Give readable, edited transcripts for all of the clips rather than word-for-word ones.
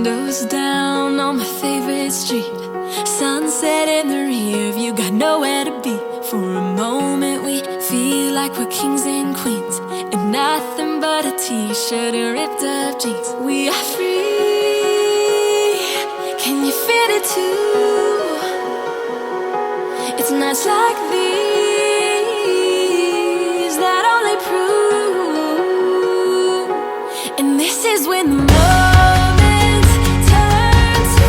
Windows down on my favorite street, sunset in the rear view, got nowhere to be. For a moment we feel like we're kings and queens in nothing but a t-shirt and ripped up jeans. We are free, can you feel it too? It's nights like these that only prove, and this is when the moments turn to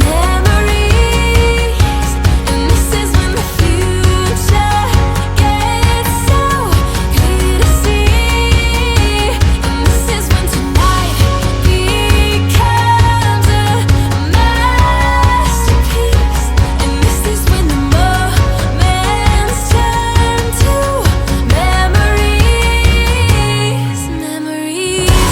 memories, and this is when the future gets so clear to see, and this is when tonight becomes a masterpiece, and this is when the moments turn to memories, memories.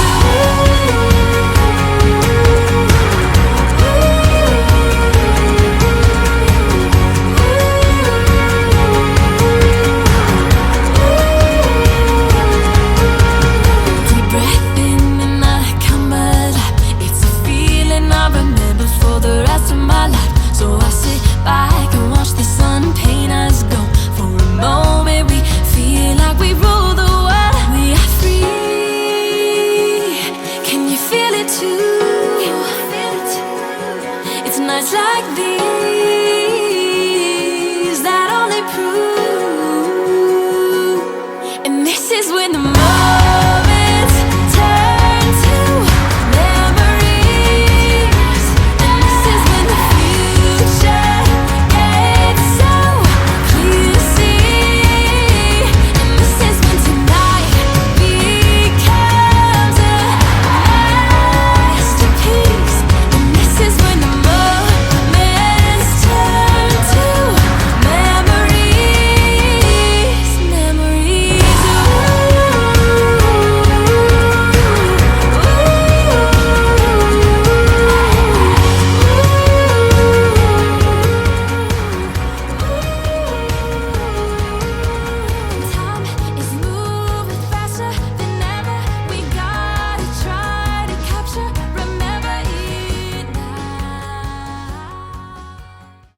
Deep breath in and I come alive. It's a feeling I remember for the rest of my life. So I sit back and watch the sun paint us gold. For a moment we feel like we rule the world. We are free, can you feel it too? It's nights like these that only prove, and this is when the